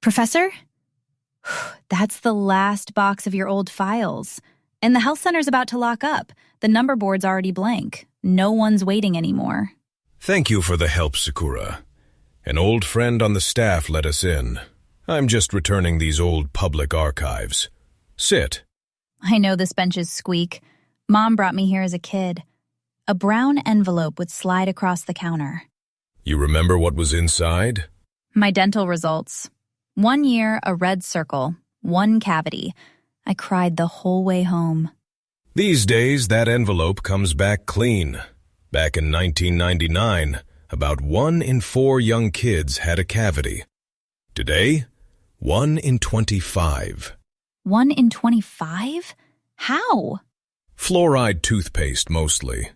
Professor? That's the last box of your old files. And the health center's about to lock up. The number board's already blank. No one's waiting anymore. Thank you for the help, Sakura. An old friend on the staff let us in. I'm just returning these old public archives. Sit. I know this bench's squeak. Mom brought me here as a kid. A brown envelope would slide across the counter. You remember what was inside? My dental results. 1 year, a red circle, 1 cavity. I cried the whole way home. These days, that envelope comes back clean. Back in 1999, about 1 in 4 young kids had a cavity. Today, 1 in 25. 1 in 25? How? Fluoride toothpaste, mostly.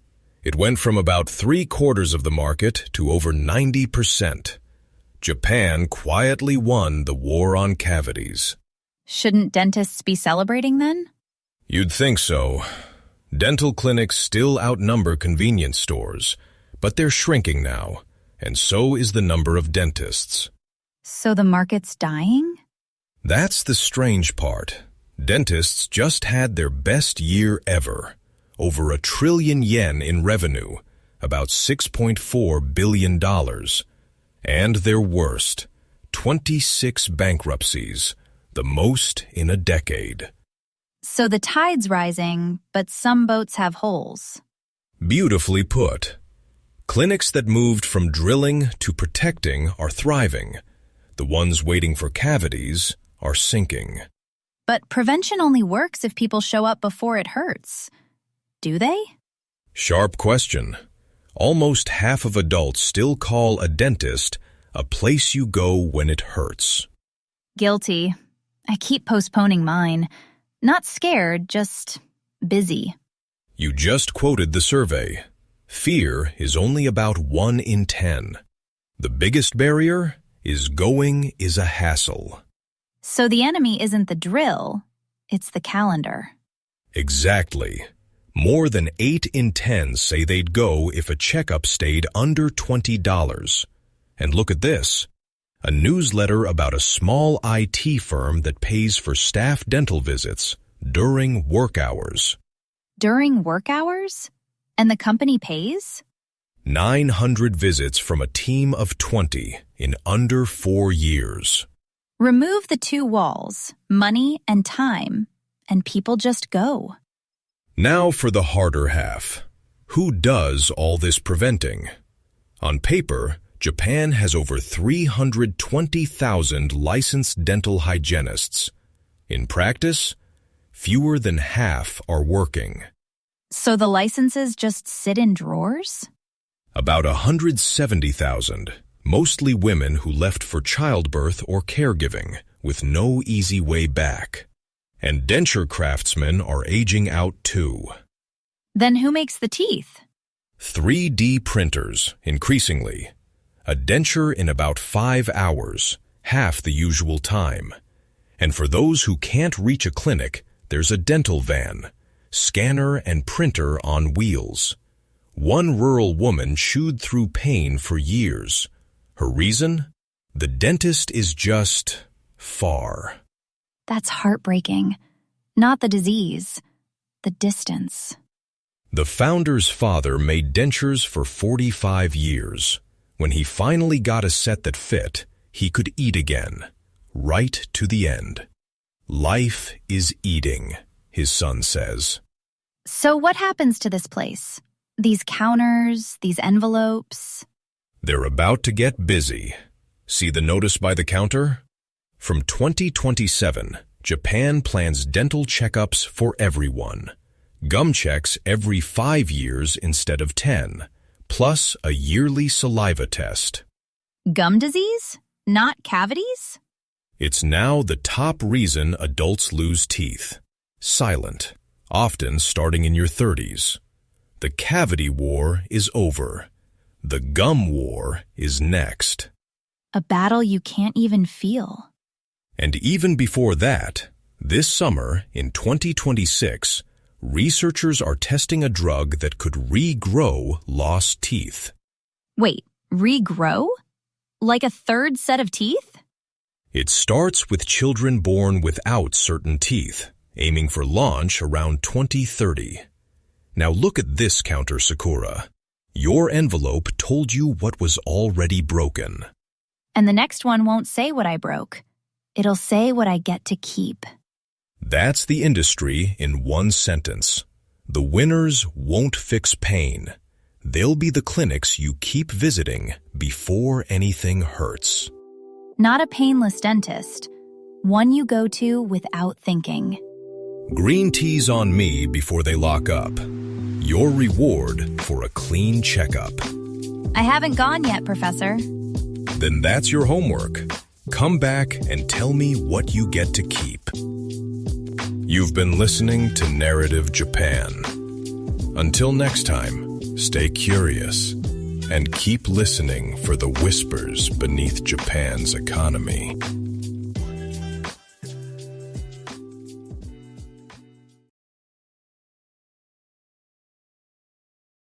It went from about 3/4 of the market to over 90%. Japan quietly won the war on cavities. Shouldn't dentists be celebrating then? You'd think so. Dental clinics still outnumber convenience stores, but they're shrinking now, and so is the number of dentists. So the market's dying? That's the strange part. Dentists just had their best year ever. Over 1 trillion yen in revenue, about $6.4 billion. And their worst, 26 bankruptcies, the most in a decade. So the tide's rising, but some boats have holes. Beautifully put. Clinics that moved from drilling to protecting are thriving. The ones waiting for cavities are sinking. But prevention only works if people show up before it hurts. Do they? Sharp question. Almost half of adults still call a dentist a place you go when it hurts. Guilty. I keep postponing mine. Not scared, just busy. You just quoted the survey. Fear is only about 1 in 10. The biggest barrier is going is a hassle. So the enemy isn't the drill, it's the calendar. Exactly. More than 8 in 10 say they'd go if a checkup stayed under $20. And look at this. A newsletter about a small IT firm that pays for staff dental visits during work hours. During work hours? And the company pays? 900 visits from a team of 20 in under 4 years. Remove the 2 walls, money and time, and people just go. Now for the harder half. Who does all this preventing? On paper, Japan has over 320,000 licensed dental hygienists. In practice, fewer than half are working. So the licenses just sit in drawers? About 170,000, mostly women who left for childbirth or caregiving, with no easy way back. And denture craftsmen are aging out too. Then who makes the teeth? 3D printers, increasingly. A denture in about 5 hours, half the usual time. And for those who can't reach a clinic, there's a dental van, scanner and printer on wheels. One rural woman chewed through pain for years. Her reason? The dentist is just far. That's heartbreaking. Not the disease, the distance. The founder's father made dentures for 45 years. When he finally got a set that fit, he could eat again, right to the end. Life is eating, his son says. So what happens to this place? These counters, these envelopes? They're about to get busy. See the notice by the counter? From 2027, Japan plans dental checkups for everyone. Gum checks every 5 years instead of 10, plus a yearly saliva test. Gum disease? Not cavities? It's now the top reason adults lose teeth. Silent, often starting in your 30s. The cavity war is over. The gum war is next. A battle you can't even feel. And even before that, this summer, in 2026, researchers are testing a drug that could regrow lost teeth. Wait, regrow? Like a 3rd set of teeth? It starts with children born without certain teeth, aiming for launch around 2030. Now look at this counter, Sakura. Your envelope told you what was already broken. And the next one won't say what I broke. It'll say what I get to keep. That's the industry in one sentence. The winners won't fix pain. They'll be the clinics you keep visiting before anything hurts. Not a painless dentist. One you go to without thinking. Green teas on me before they lock up. Your reward for a clean checkup. I haven't gone yet, Professor. Then that's your homework. Come back and tell me what you get to keep. You've been listening to Narrative Japan. Until next time, stay curious and keep listening for the whispers beneath Japan's economy.